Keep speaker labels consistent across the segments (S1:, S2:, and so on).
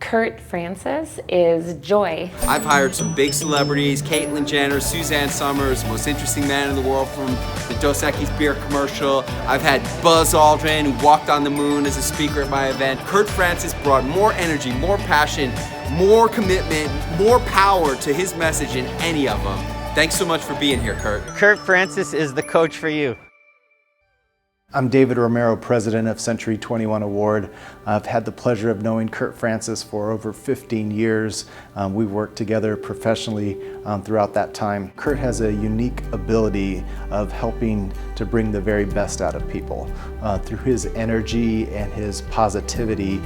S1: Kurt Francis is joy.
S2: I've hired some big celebrities, Caitlyn Jenner, Suzanne Summers, most interesting man in the world from the Dos Equis beer commercial. I've had Buzz Aldrin, who walked on the moon as a speaker at my event. Kurt Francis brought more energy, more passion, more commitment, more power to his message than any of them. Thanks so much for being here, Kurt.
S3: Kurt Francis is the coach for you.
S4: I'm David Romero, president of Century 21 Award. I've had the pleasure of knowing Kurt Francis for over 15 years. We've worked together professionally throughout that time. Kurt has a unique ability of helping to bring the very best out of people. Through his energy and his positivity,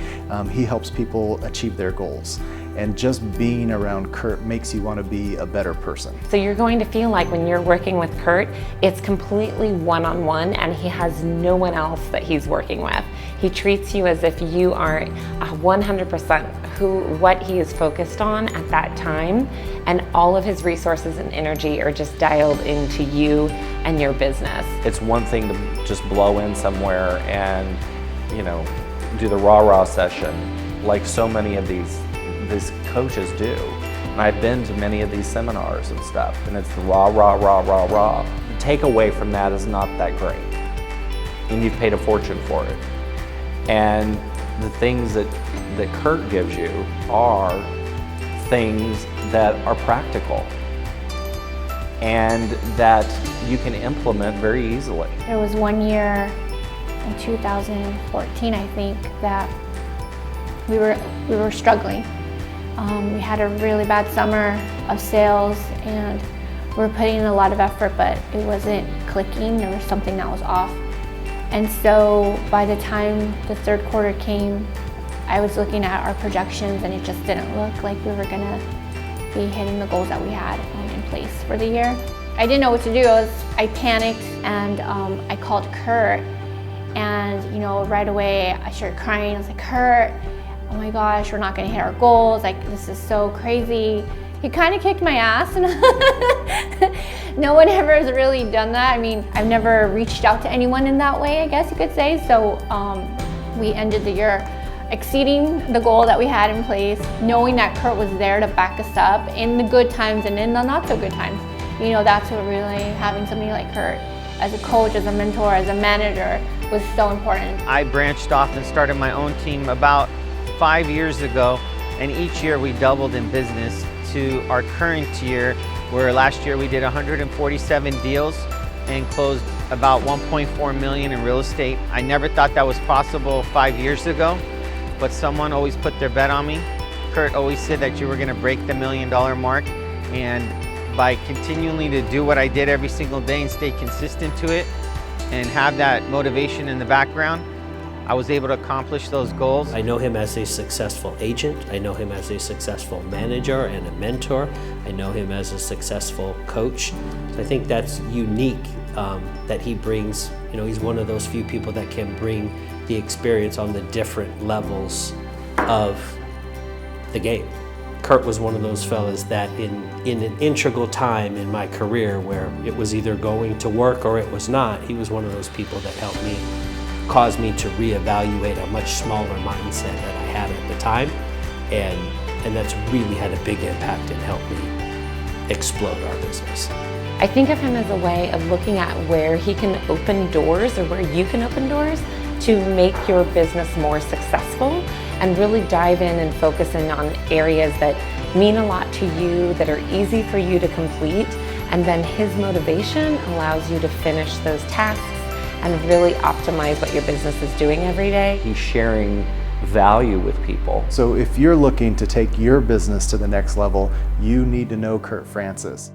S4: he helps people achieve their goals. And just being around Kurt makes you want to be a better person.
S1: So you're going to feel like when you're working with Kurt, it's completely one-on-one and he has no one else that he's working with. He treats you as if you are 100% what he is focused on at that time, and all of his resources and energy are just dialed into you and your business.
S5: It's one thing to just blow in somewhere and, do the rah-rah session like so many of these coaches do. And I've been to many of these seminars and stuff, and it's the rah, rah, rah, rah, rah. The takeaway from that is not that great. And you've paid a fortune for it. And the things that Kurt gives you are things that are practical and that you can implement very easily.
S6: There was one year in 2014, I think, that we were struggling. We had a really bad summer of sales and we were putting in a lot of effort, but it wasn't clicking. There was something that was off. And so by the time the third quarter came, I was looking at our projections and it just didn't look like we were gonna be hitting the goals that we had in place for the year. I didn't know what to do. I panicked and I called Kurt, and right away I started crying. I was like, Kurt, oh my gosh, we're not gonna hit our goals. Like, this is so crazy. He kind of kicked my ass. No one ever has really done that. I mean, I've never reached out to anyone in that way, I guess you could say. So we ended the year exceeding the goal that we had in place, knowing that Kurt was there to back us up in the good times and in the not so good times. That's what really, having somebody like Kurt as a coach, as a mentor, as a manager was so important.
S3: I branched off and started my own team about 5 years ago, and each year we doubled in business to our current year, where last year we did 147 deals and closed about 1.4 million in real estate. I never thought that was possible 5 years ago, but someone always put their bet on me. Kurt always said that you were gonna break the $1 million mark, and by continuing to do what I did every single day and stay consistent to it and have that motivation in the background, I was able to accomplish those goals.
S7: I know him as a successful agent. I know him as a successful manager and a mentor. I know him as a successful coach. So I think that's unique that he brings. He's one of those few people that can bring the experience on the different levels of the game. Kurt was one of those fellas that in an integral time in my career where it was either going to work or it was not, he was one of those people that helped me, caused me to reevaluate a much smaller mindset that I had at the time, and that's really had a big impact and helped me explode our business.
S1: I think of him as a way of looking at where he can open doors or where you can open doors to make your business more successful, and really dive in and focus in on areas that mean a lot to you, that are easy for you to complete, and then his motivation allows you to finish those tasks and really optimize what your business is doing every day.
S5: He's sharing value with people.
S4: So if you're looking to take your business to the next level, you need to know Kurt Francis.